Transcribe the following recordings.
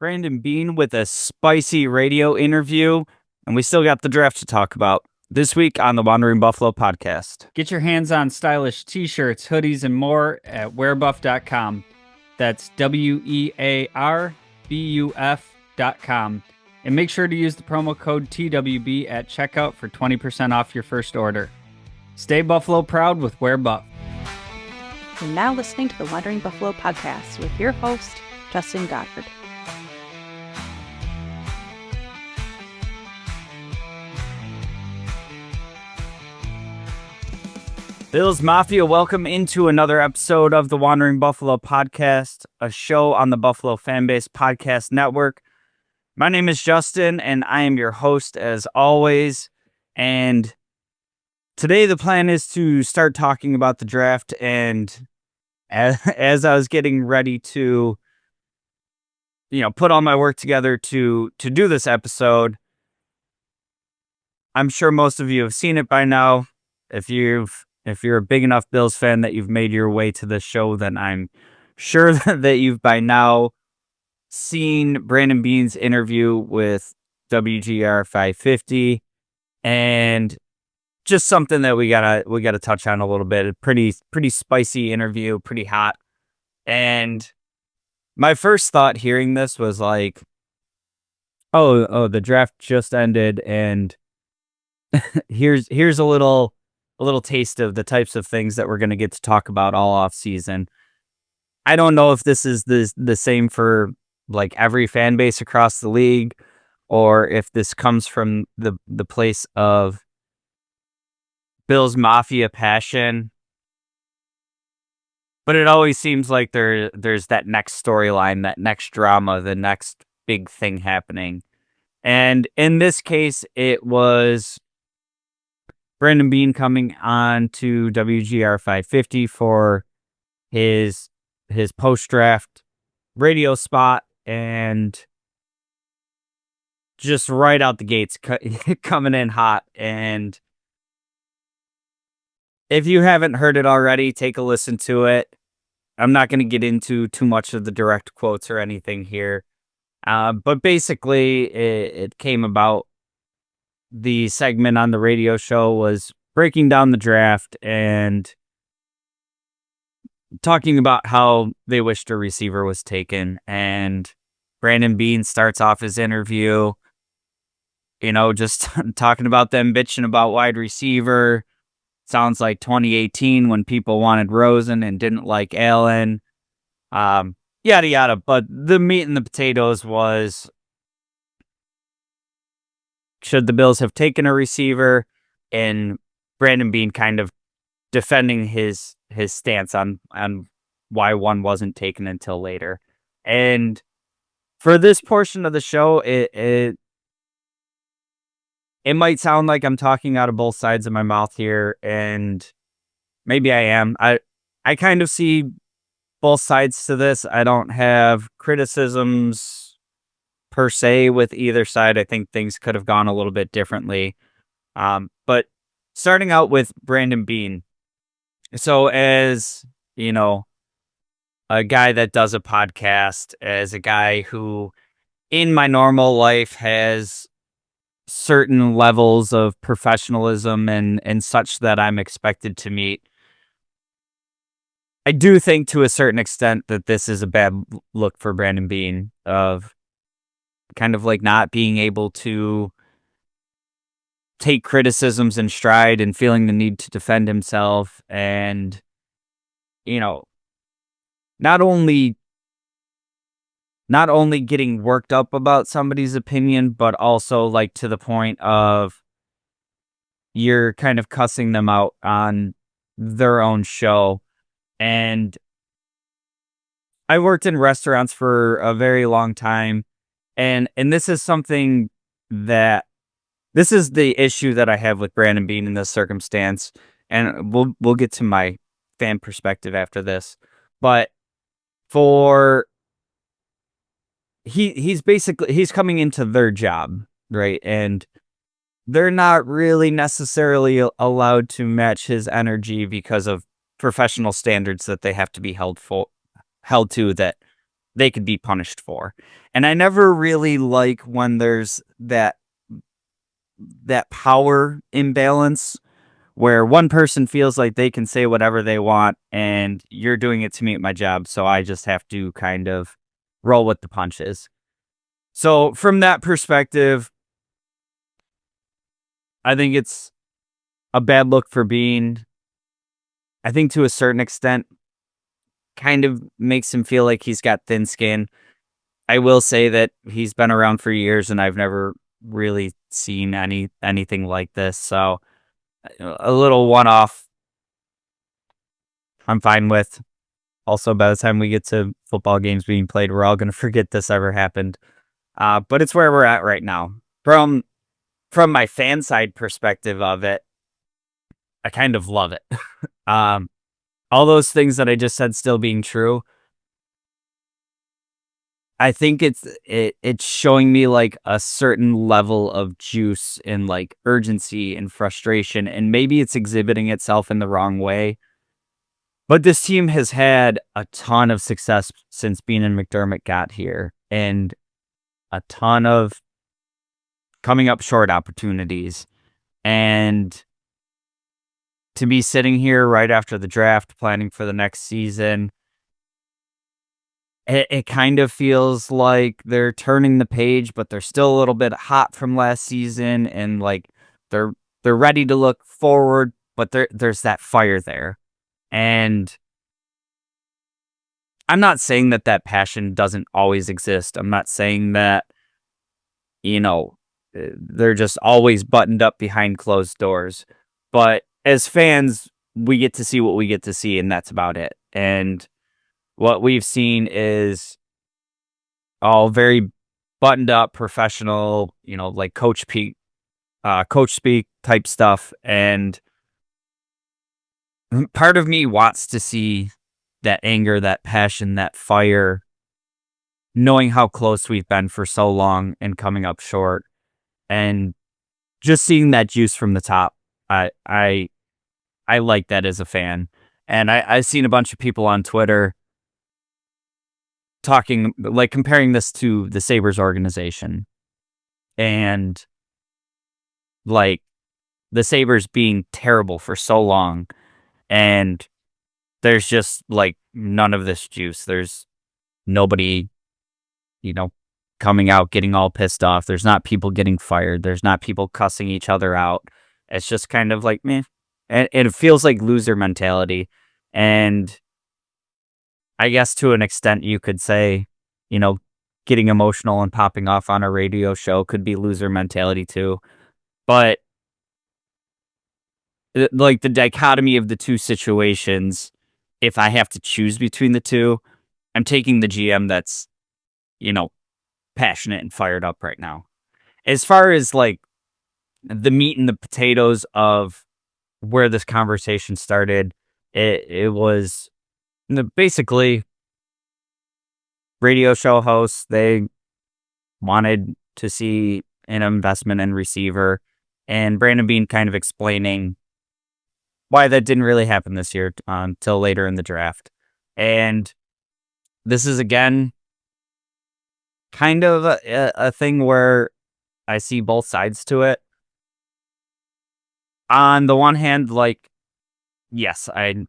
Brandon Beane with a spicy radio interview, and we still got the draft to talk about this week on the Wandering Buffalo podcast. Get your hands on stylish t-shirts, hoodies, and more at wearbuff.com. That's WEARBUF.com. And make sure to use the promo code TWB at checkout for 20% off your first order. Stay Buffalo proud with Wear Buff. You're now listening to the Wandering Buffalo podcast with your host, Justin Goddard. Bills Mafia, welcome into another episode of the Wandering Buffalo podcast, a show on the Buffalo FamBase podcast network. My name is Justin, and I am your host as always. And today the plan is to start talking about the draft. And as I was getting ready to, put all my work together to do this episode, I'm sure most of you have seen it by now. If you're a big enough Bills fan that you've made your way to this show, then I'm sure that you've by now seen Brandon Beane's interview with WGR 550, and just something that we gotta touch on a little bit. A pretty spicy interview, pretty hot. And my first thought hearing this was like, oh, the draft just ended, and here's a little taste of the types of things that we're going to get to talk about all off season. I don't know if this is the same for like every fan base across the league, or if this comes from the place of Bills Mafia passion. But it always seems like there's that next storyline, that next drama, the next big thing happening. And in this case, it was Brandon Beane coming on to WGR 550 for his post-draft radio spot, and just right out the gates coming in hot. And if you haven't heard it already, take a listen to it. I'm not going to get into too much of the direct quotes or anything here, but basically it came about. The segment on the radio show was breaking down the draft and talking about how they wished a receiver was taken. And Brandon Beane starts off his interview, just talking about them bitching about wide receiver. Sounds like 2018 when people wanted Rosen and didn't like Allen. Yada, yada. But the meat and the potatoes was, should the Bills have taken a receiver? And Brandon Beane kind of defending his stance on why one wasn't taken until later. And for this portion of the show, it might sound like I'm talking out of both sides of my mouth here, and maybe I am. I kind of see both sides to this. I don't have criticisms per se with either side. I think things could have gone a little bit differently. But starting out with Brandon Beane. So as, a guy that does a podcast, as a guy who in my normal life has certain levels of professionalism and such that I'm expected to meet, I do think to a certain extent that this is a bad look for Brandon Beane, of kind of like not being able to take criticisms in stride and feeling the need to defend himself, and not only getting worked up about somebody's opinion, but also like to the point of you're kind of cussing them out on their own show. And I worked in restaurants for a very long time. And this is something this is the issue that I have with Brandon Beane in this circumstance. And we'll get to my fan perspective after this. But he's coming into their job, right? And they're not really necessarily allowed to match his energy because of professional standards that they have to be held to, that they could be punished for. And I never really like when there's that power imbalance where one person feels like they can say whatever they want and you're doing it to me at my job, so I just have to kind of roll with the punches. So from that perspective, I think it's a bad look for Beane. I think to a certain extent, kind of makes him feel like he's got thin skin. I will say that he's been around for years and I've never really seen anything like this. So a little one-off I'm fine with. Also, by the time we get to football games being played, we're all going to forget this ever happened. But it's where we're at right now. From my fan side perspective of it, I kind of love it. All those things that I just said still being true, I think it's showing me like a certain level of juice and like urgency and frustration, and maybe it's exhibiting itself in the wrong way. But this team has had a ton of success since Beane and McDermott got here, and a ton of coming up short opportunities. And to be sitting here right after the draft, planning for the next season, it kind of feels like they're turning the page, but they're still a little bit hot from last season, and like they're ready to look forward, but there's that fire there. And I'm not saying that passion doesn't always exist. I'm not saying that, they're just always buttoned up behind closed doors. But as fans, we get to see what we get to see, and that's about it. And what we've seen is all very buttoned up, professional, like coach speak type stuff. And part of me wants to see that anger, that passion, that fire, knowing how close we've been for so long and coming up short, and just seeing that juice from the top. I like that as a fan. And I've seen a bunch of people on Twitter talking, like comparing this to the Sabres organization, and like the Sabres being terrible for so long, and there's just like none of this juice. There's nobody, coming out getting all pissed off. There's not people getting fired. There's not people cussing each other out. It's just kind of like meh. And it feels like loser mentality. And I guess to an extent you could say, getting emotional and popping off on a radio show could be loser mentality too. But like the dichotomy of the two situations, if I have to choose between the two, I'm taking the GM that's, passionate and fired up right now. As far as like the meat and the potatoes of where this conversation started, it was basically radio show hosts. They wanted to see an investment in receiver, and Brandon Beane kind of explaining why that didn't really happen this year until later in the draft. And this is again kind of a thing where I see both sides to it. On the one hand, like, yes, I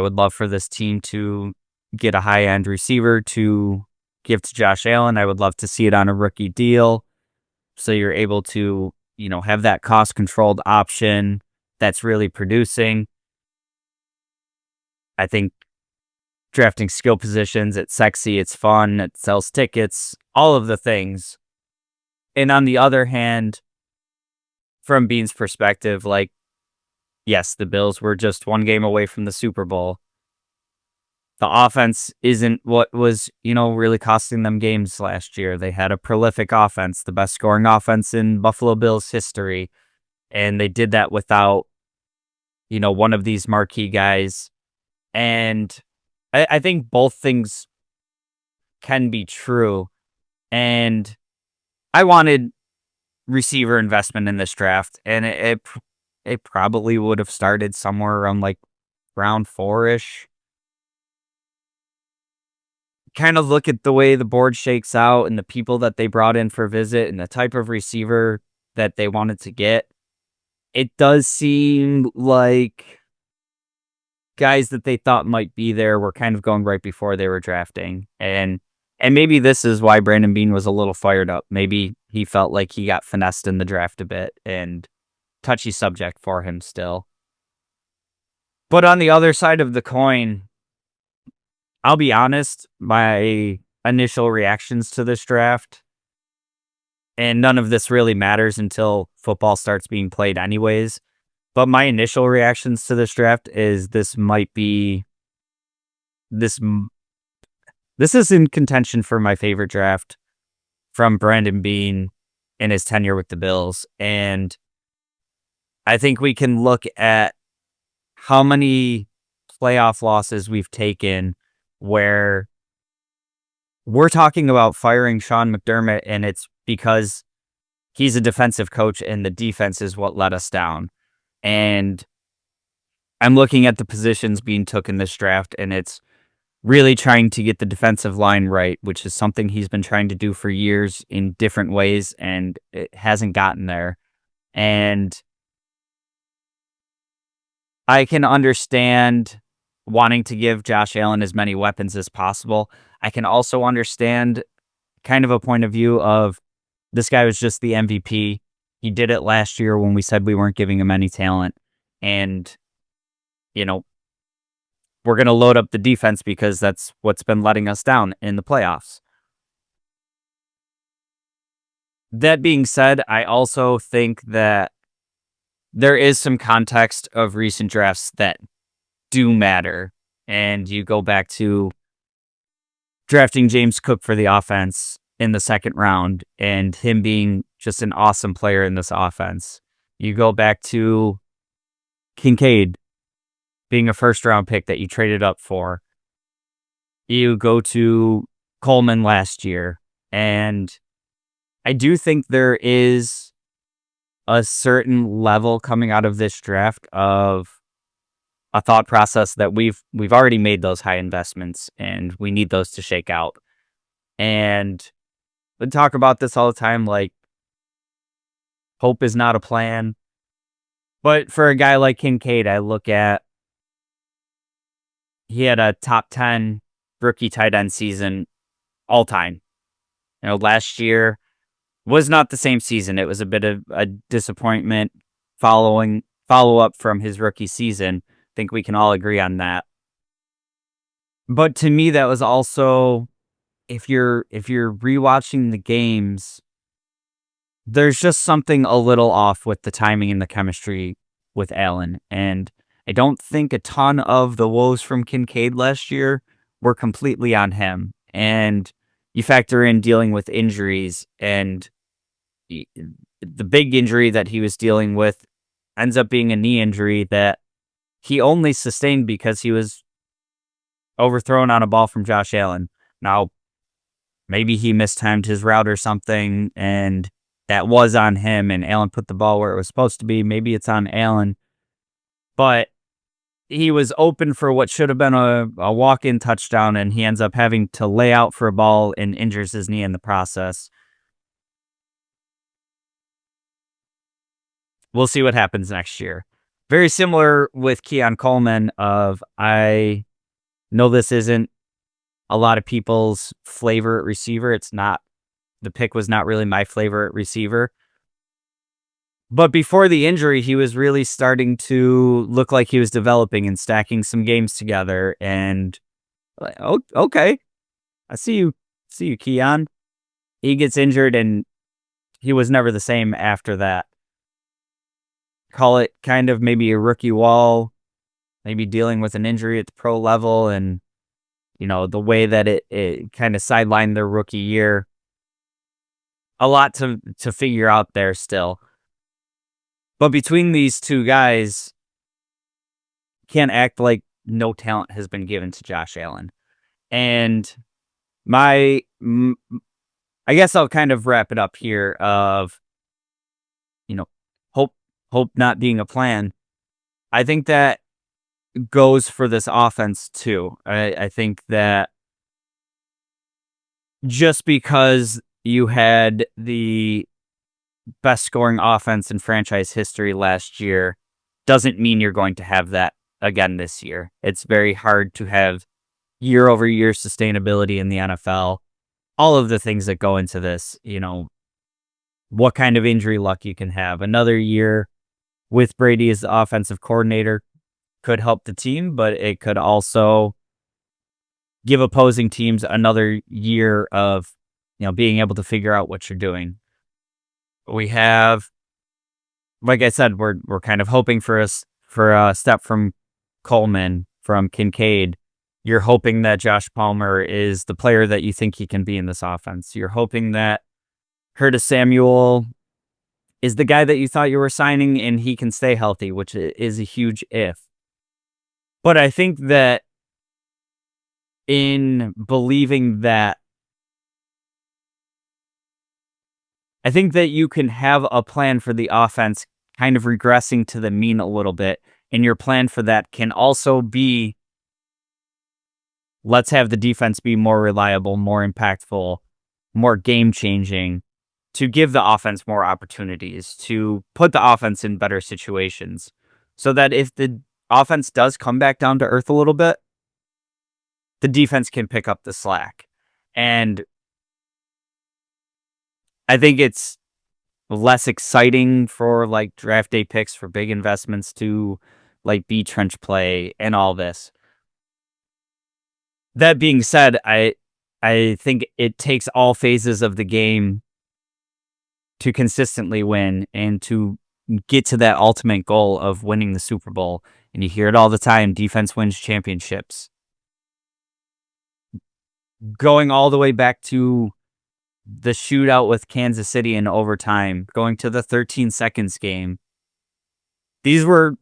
would love for this team to get a high-end receiver to give to Josh Allen. I would love to see it on a rookie deal, so you're able to, have that cost-controlled option that's really producing. I think drafting skill positions, it's sexy, it's fun, it sells tickets, all of the things. And on the other hand, from Beane's perspective, like, yes, the Bills were just one game away from the Super Bowl. The offense isn't what was, really costing them games last year. They had a prolific offense, the best scoring offense in Buffalo Bills history. And they did that without, one of these marquee guys. And I think both things can be true. And I wanted receiver investment in this draft, and it probably would have started somewhere around like round 4-ish. kind of look at the way the board shakes out and the people that they brought in for visit and the type of receiver that they wanted to get, it does seem like guys that they thought might be there were kind of going right before they were drafting. And maybe this is why Brandon Beane was a little fired up. Maybe he felt like he got finessed in the draft a bit, and touchy subject for him still. But on the other side of the coin, I'll be honest, my initial reactions to this draft, and none of this really matters until football starts being played anyways, but my initial reactions to this draft is this is in contention for my favorite draft from Brandon Beane in his tenure with the Bills. And I think we can look at how many playoff losses we've taken where we're talking about firing Sean McDermott, and it's because he's a defensive coach and the defense is what let us down. And I'm looking at the positions being took in this draft, and it's really trying to get the defensive line right, which is something he's been trying to do for years in different ways, and it hasn't gotten there. And I can understand wanting to give Josh Allen as many weapons as possible. I can also understand kind of a point of view of this guy was just the MVP. He did it last year when we said we weren't giving him any talent. And, you know, we're going to load up the defense because that's what's been letting us down in the playoffs. That being said, I also think that there is some context of recent drafts that do matter. And you go back to drafting James Cook for the offense in the second round and him being just an awesome player in this offense. You go back to Kincaid being a first round pick that you traded up for. You go to Coleman last year. And I do think there is a certain level coming out of this draft of a thought process that we've already made those high investments and we need those to shake out. And we talk about this all the time, like hope is not a plan. But for a guy like Kincaid, I look at he had a top 10 rookie tight end season all time. You know, last year was not the same season. It was a bit of a disappointment follow up from his rookie season. I think we can all agree on that. But to me, that was also, if you're rewatching the games, there's just something a little off with the timing and the chemistry with Allen. And I don't think a ton of the woes from Kincaid last year were completely on him. And you factor in dealing with injuries, and the big injury that he was dealing with ends up being a knee injury that he only sustained because he was overthrown on a ball from Josh Allen. Now, maybe he mistimed his route or something, and that was on him, and Allen put the ball where it was supposed to be. Maybe it's on Allen. But he was open for what should have been a walk-in touchdown, and he ends up having to lay out for a ball and injures his knee in the process. We'll see what happens next year. Very similar with Keon Coleman of, I know this isn't a lot of people's favorite receiver. It's not, the pick was not really my favorite receiver. But before the injury, he was really starting to look like he was developing and stacking some games together. And oh, okay, I see you, Keon. He gets injured, and he was never the same after that. Call it kind of maybe a rookie wall, maybe dealing with an injury at the pro level, and you know the way that it kind of sidelined their rookie year. A lot to figure out there still. But between these two guys, can't act like no talent has been given to Josh Allen. And I guess I'll kind of wrap it up here of, you know, hope not being a plan. I think that goes for this offense too. I think that just because you had the best scoring offense in franchise history last year doesn't mean you're going to have that again this year. It's very hard to have year-over-year sustainability in the NFL. All of the things that go into this, what kind of injury luck you can have. Another year with Brady as the offensive coordinator could help the team, but it could also give opposing teams another year of, being able to figure out what you're doing. We have, like I said, we're kind of hoping for a step from Coleman, from Kincaid. You're hoping that Josh Palmer is the player that you think he can be in this offense. You're hoping that Curtis Samuel is the guy that you thought you were signing and he can stay healthy, which is a huge if. But I think that in believing that, I think that you can have a plan for the offense kind of regressing to the mean a little bit. And your plan for that can also be, let's have the defense be more reliable, more impactful, more game-changing, to give the offense more opportunities, to put the offense in better situations, so that if the offense does come back down to earth a little bit, the defense can pick up the slack. And I think it's less exciting for like draft day picks for big investments to like be trench play and all this. That being said, I think it takes all phases of the game to consistently win and to get to that ultimate goal of winning the Super Bowl. And you hear it all the time, defense wins championships. Going all the way back to the shootout with Kansas City in overtime, going to the 13 seconds game. These were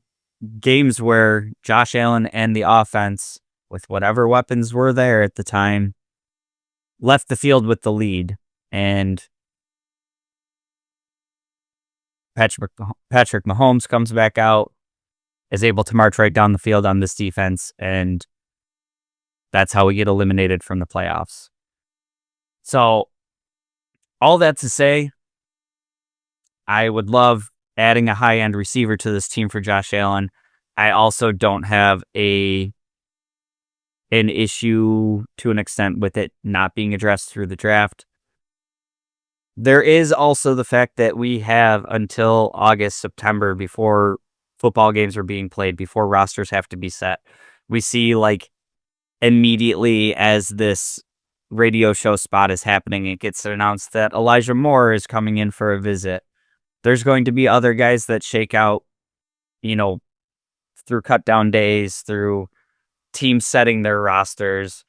games where Josh Allen and the offense, with whatever weapons were there at the time, left the field with the lead. And Patrick Mahomes comes back out, is able to march right down the field on this defense, and that's how we get eliminated from the playoffs. So, all that to say, I would love adding a high-end receiver to this team for Josh Allen. I also don't have an issue to an extent with it not being addressed through the draft. There is also the fact that we have until August, September before football games are being played, before rosters have to be set. We see like immediately as this radio show spot is happening, it gets announced that Elijah Moore is coming in for a visit. There's going to be other guys that shake out, through cut down days, through teams setting their rosters.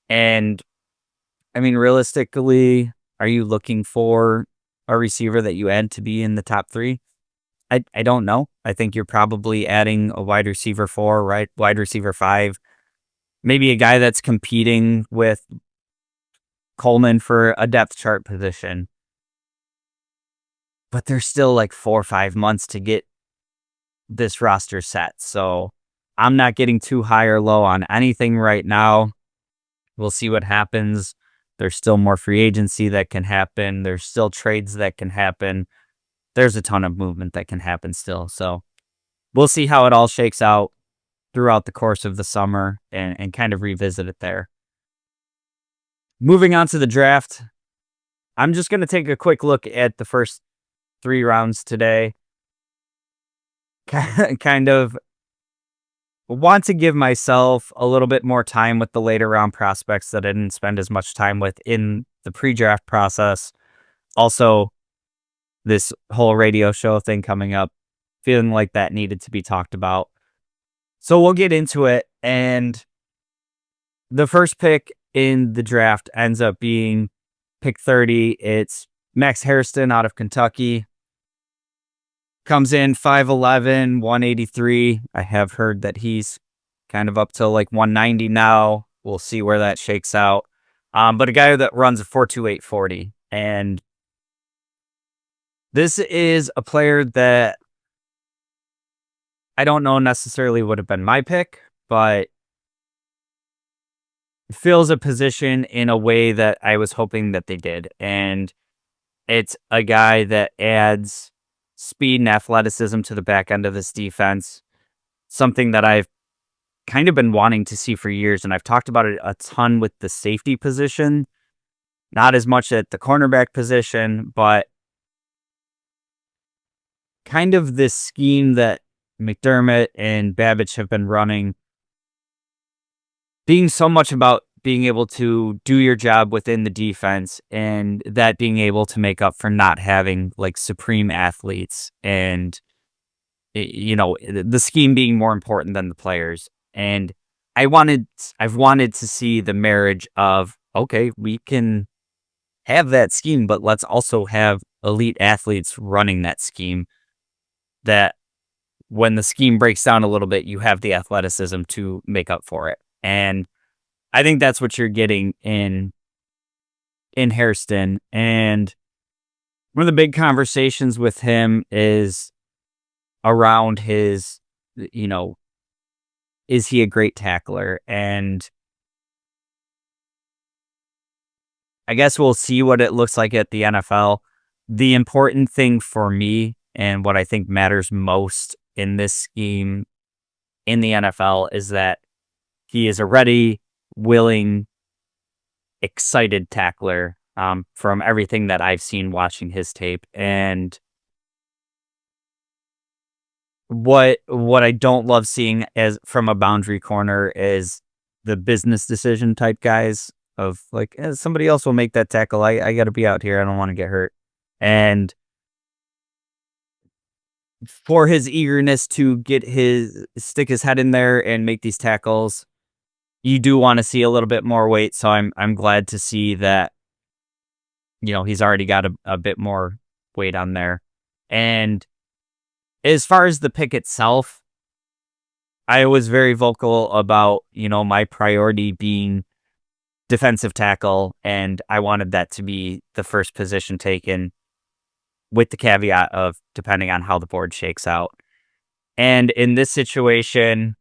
And I mean, realistically, are you looking for a receiver that you add to be in the top 3? I don't know. I think you're probably adding a wide receiver 4, right? Wide receiver 5. Maybe a guy that's competing with Coleman for a depth chart position. But there's still like 4 or 5 months to get this roster set. So I'm not getting too high or low on anything right now. We'll see what happens. There's still more free agency that can happen. There's still trades that can happen. There's a ton of movement that can happen still. So we'll see how it all shakes out throughout the course of the summer and kind of revisit it there. Moving on to the draft, I'm just going to take a quick look at the first 3 rounds today. Kind of want to give myself a little bit more time with the later round prospects that I didn't spend as much time with in the pre-draft process. Also, this whole radio show thing coming up, feeling like that needed to be talked about. So we'll get into it. And the first pick in the draft ends up being pick 30. It's Max Hairston out of Kentucky. Comes in 5'11", 183. I have heard that he's kind of up to like 190 now. We'll see where that shakes out. But a guy that runs a 4.28 40. And this is a player that I don't know necessarily would have been my pick, but fills a position in a way that I was hoping that they did. And it's a guy that adds speed and athleticism to the back end of this defense, something that I've kind of been wanting to see for years. And I've talked about it a ton with the safety position, not as much at the cornerback position, but kind of this scheme that McDermott and Babbage have been running, being so much about being able to do your job within the defense and that being able to make up for not having like supreme athletes and, the scheme being more important than the players. And I've wanted to see the marriage of, okay, we can have that scheme, but let's also have elite athletes running that scheme, that when the scheme breaks down a little bit, you have the athleticism to make up for it. And I think that's what you're getting in Hairston. And one of the big conversations with him is around his, is he a great tackler? And I guess we'll see what it looks like at the NFL. The important thing for me and what I think matters most in this scheme in the NFL is that he is a ready, willing, excited tackler, from everything that I've seen watching his tape. And what I don't love seeing as from a boundary corner is the business decision type guys of like, somebody else will make that tackle. I got to be out here. I don't want to get hurt. And for his eagerness to stick his head in there and make these tackles, you do want to see a little bit more weight. So I'm glad to see that, he's already got a bit more weight on there. And as far as the pick itself, I was very vocal about, my priority being defensive tackle, and I wanted that to be the first position taken, with the caveat of depending on how the board shakes out. And in this situation,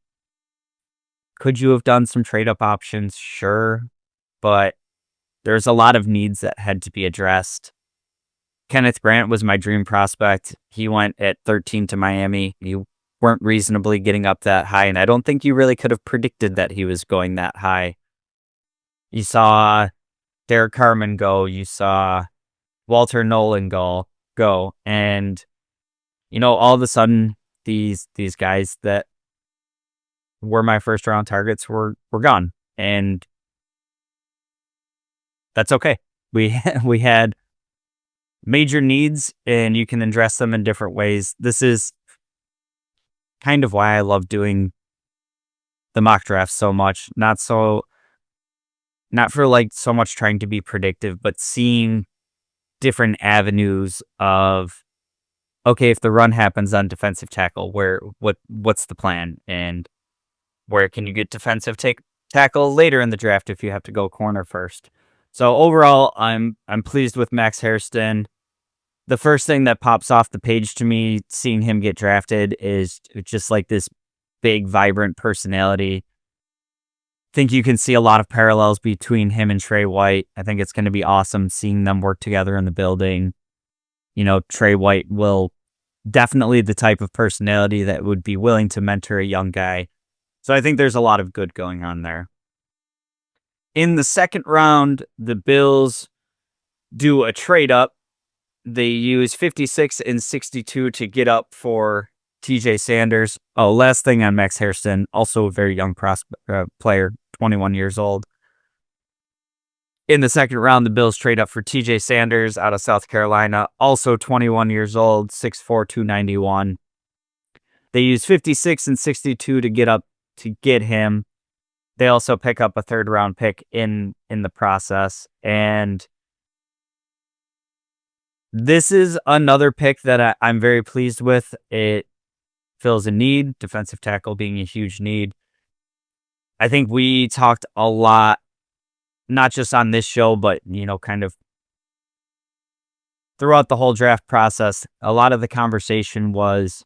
could you have done some trade up options? Sure. But there's a lot of needs that had to be addressed. Kenneth Grant was my dream prospect. He went at 13 to Miami. You weren't reasonably getting up that high, and I don't think you really could have predicted that he was going that high. You saw Derek Carman go. You saw Walter Nolan go. And, all of a sudden, these guys that were my first round targets were gone. And that's okay. We had major needs, and you can address them in different ways. This is kind of why I love doing the mock draft so much. Not for like so much trying to be predictive, but seeing different avenues of, okay, if the run happens on defensive tackle, what's the plan, and where can you get defensive tackle later in the draft if you have to go corner first. So overall, I'm pleased with Max Hairston. The first thing that pops off the page to me, seeing him get drafted, is just like this big, vibrant personality. Think you can see a lot of parallels between him and Trey White. I think it's going to be awesome seeing them work together in the building. Trey White will definitely the type of personality that would be willing to mentor a young guy. So I think there's a lot of good going on there. In the second round, the Bills do a trade up. They use 56 and 62 to get up for TJ Sanders. Oh, last thing on Max Hairston, also a very young player, 21 years old. In the second round, the Bills trade up for TJ Sanders out of South Carolina, also 21 years old, 6'4", 291. They use 56 and 62 to get up to get him. They also pick up a third round pick in the process. And this is another pick that I'm very pleased with. It fills a need, defensive tackle being a huge need. I think we talked a lot, not just on this show, but, kind of throughout the whole draft process. A lot of the conversation was,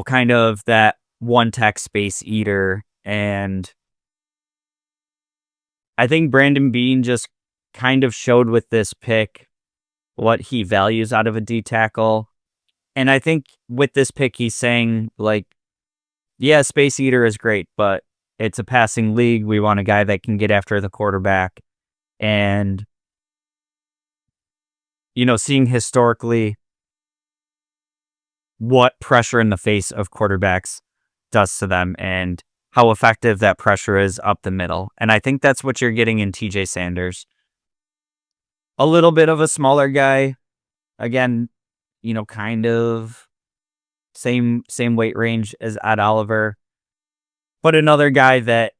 kind of that one tech space eater. And I think Brandon Beane just kind of showed with this pick what he values out of a D tackle. And I think with this pick, he's saying, like, yeah, Space Eater is great, but it's a passing league. We want a guy that can get after the quarterback. And, seeing historically what pressure in the face of quarterbacks does to them and how effective that pressure is up the middle. And I think that's what you're getting in TJ Sanders. A little bit of a smaller guy. Again, kind of same weight range as Ed Oliver. But another guy that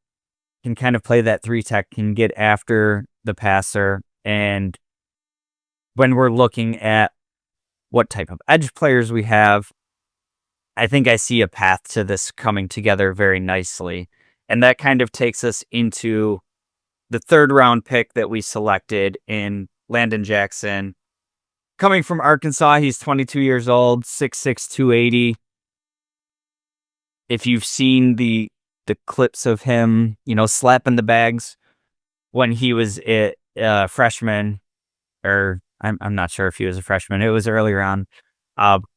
can kind of play that 3-tech, can get after the passer. And when we're looking at what type of edge players we have, I think I see a path to this coming together very nicely. And that kind of takes us into the 3rd round pick that we selected in Landon Jackson. Coming from Arkansas, he's 22 years old, 6'6", 280. If you've seen the clips of him, slapping the bags when he was a freshman, or I'm not sure if he was a freshman. It was earlier on.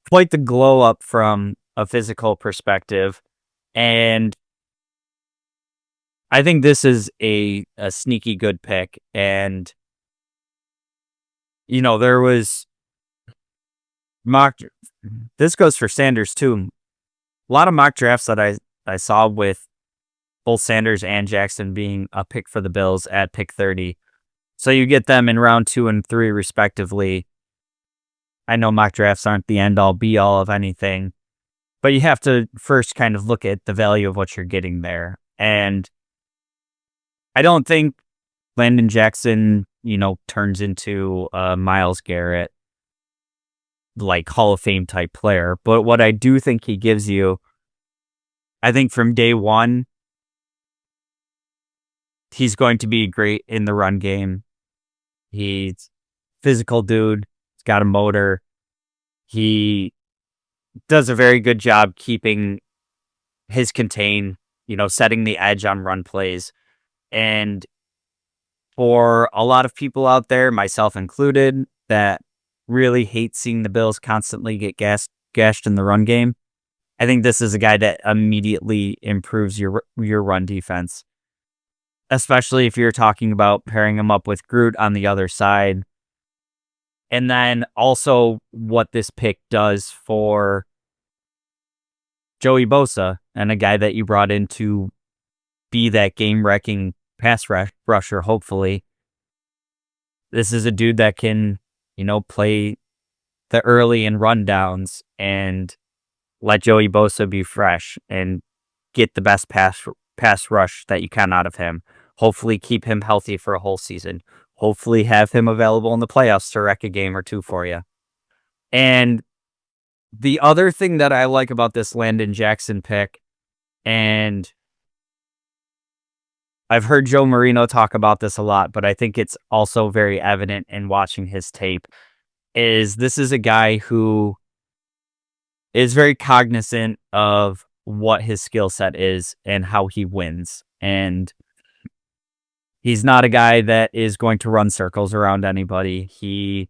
Quite the glow up from a physical perspective. And I think this is a sneaky good pick. And, there was this goes for Sanders too. A lot of mock drafts that I saw with both Sanders and Jackson being a pick for the Bills at pick 30. So you get them in round 2 and 3 respectively. I know mock drafts aren't the end all be all of anything, but you have to first kind of look at the value of what you're getting there. And I don't think Landon Jackson, turns into a Myles Garrett, like Hall of Fame type player. But what I do think he gives you, I think from day one, he's going to be great in the run game. He's physical dude. He's got a motor. He does a very good job keeping his contain, setting the edge on run plays. And for a lot of people out there, myself included, that really hate seeing the Bills constantly get gashed in the run game, I think this is a guy that immediately improves your run defense, especially if you're talking about pairing him up with Groot on the other side. And then also what this pick does for Joey Bosa, and a guy that you brought in to be that game-wrecking pass rusher, hopefully. This is a dude that can, play the early and rundowns and let Joey Bosa be fresh and get the best pass rush that you can out of him. Hopefully keep him healthy for a whole season. Hopefully have him available in the playoffs to wreck a game or two for you. And the other thing that I like about this Landon Jackson pick, and I've heard Joe Marino talk about this a lot, but I think it's also very evident in watching his tape, is this is a guy who is very cognizant of what his skill set is and how he wins. And he's not a guy that is going to run circles around anybody. He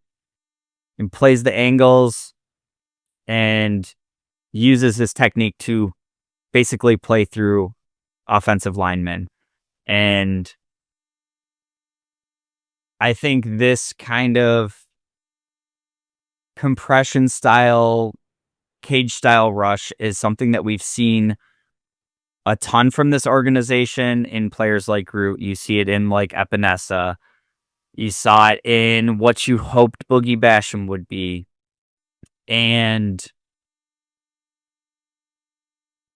plays the angles and uses his technique to basically play through offensive linemen. And I think this kind of compression style, cage style rush is something that we've seen a ton from this organization in players like Groot. You see it in like Epinesa. You saw it in what you hoped Boogie Basham would be. And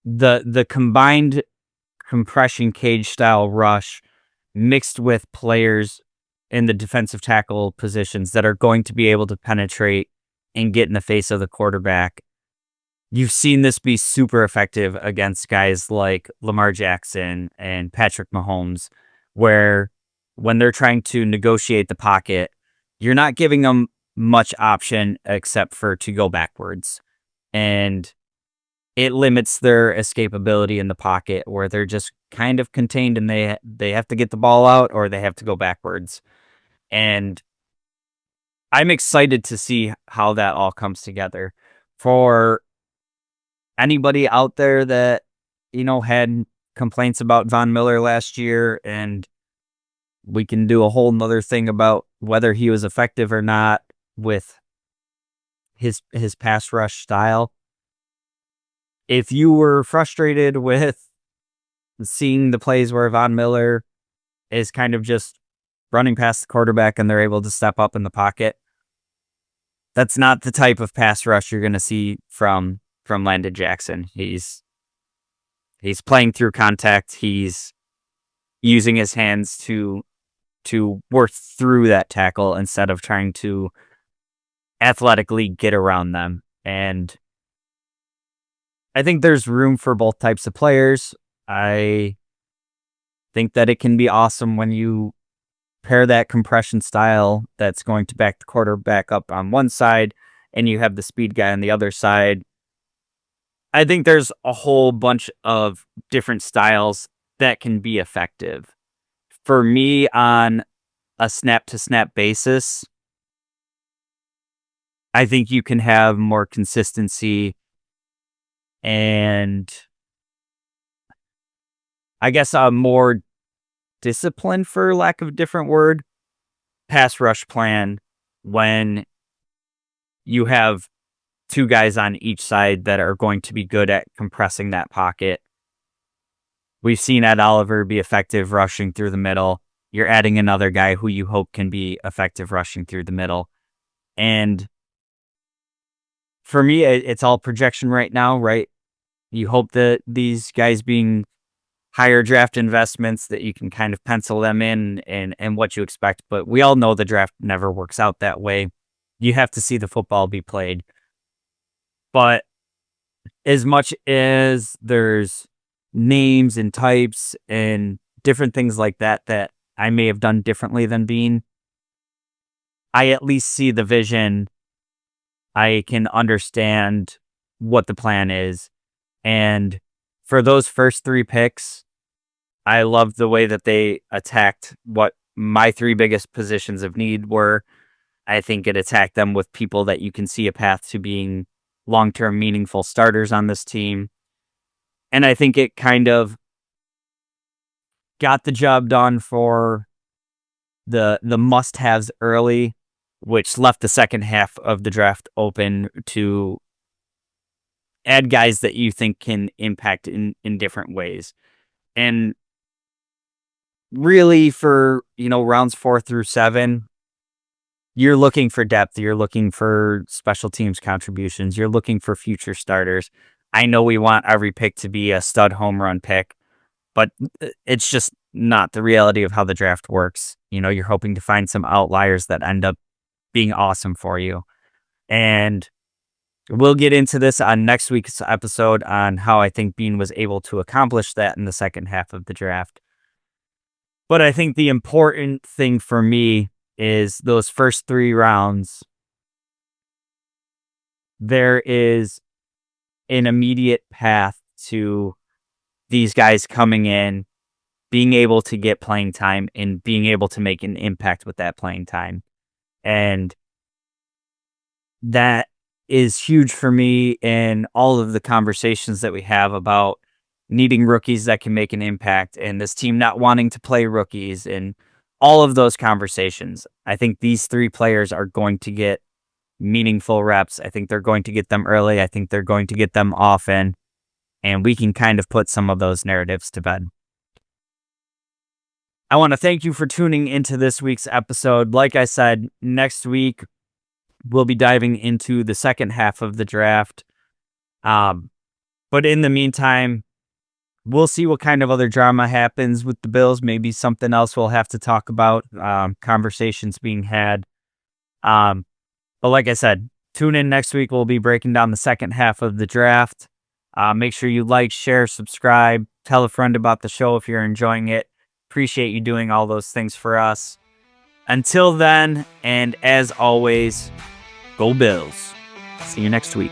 the combined compression cage style rush mixed with players in the defensive tackle positions that are going to be able to penetrate and get in the face of the quarterback. You've seen this be super effective against guys like Lamar Jackson and Patrick Mahomes, where when they're trying to negotiate the pocket, you're not giving them much option except for to go backwards. And it limits their escapability in the pocket, where they're just kind of contained and they have to get the ball out or they have to go backwards. And I'm excited to see how that all comes together. For anybody out there that, had complaints about Von Miller last year, and we can do a whole nother thing about whether he was effective or not with his pass rush style. If you were frustrated with seeing the plays where Von Miller is kind of just running past the quarterback and they're able to step up in the pocket, that's not the type of pass rush you're going to see from Landon Jackson. He's playing through contact. He's using his hands to work through that tackle instead of trying to athletically get around them. And I think there's room for both types of players. I think that it can be awesome when you pair that compression style that's going to back the quarterback up on one side and you have the speed guy on the other side. I think there's a whole bunch of different styles that can be effective. For me, on a snap-to-snap basis, I think you can have more consistency and I guess a more discipline, for lack of a different word, pass rush plan when you have two guys on each side that are going to be good at compressing that pocket. We've seen Ed Oliver be effective rushing through the middle. You're adding another guy who you hope can be effective rushing through the middle. And for me, it's all projection right now, right? You hope that these guys being higher draft investments, that you can kind of pencil them in and what you expect. But we all know the draft never works out that way. You have to see the football be played. But as much as there's names and types and different things like that that I may have done differently than Beane, I at least see the vision. I can understand what the plan is. And for those first three picks, I love the way that they attacked what my three biggest positions of need were. I think it attacked them with people that you can see a path to being long-term meaningful starters on this team. And I think it kind of got the job done for the must-haves early, which left the second half of the draft open to add guys that you think can impact in different ways. And really for, rounds 4 through 7, you're looking for depth. You're looking for special teams contributions. You're looking for future starters. I know we want every pick to be a stud home run pick, but it's just not the reality of how the draft works. You're hoping to find some outliers that end up being awesome for you. And we'll get into this on next week's episode on how I think Beane was able to accomplish that in the second half of the draft. But I think the important thing for me is those first 3 rounds, there is an immediate path to these guys coming in, being able to get playing time and being able to make an impact with that playing time. And that is huge for me in all of the conversations that we have about needing rookies that can make an impact and this team not wanting to play rookies and all of those conversations. I think these 3 players are going to get meaningful reps. I think they're going to get them early. I think they're going to get them often. And we can kind of put some of those narratives to bed. I want to thank you for tuning into this week's episode. Like I said, next week, we'll be diving into the second half of the draft. But in the meantime, we'll see what kind of other drama happens with the Bills. Maybe something else we'll have to talk about, conversations being had. But like I said, tune in next week. We'll be breaking down the second half of the draft. Make sure you like, share, subscribe, tell a friend about the show if you're enjoying it. Appreciate you doing all those things for us. Until then, and as always, go Bills. See you next week.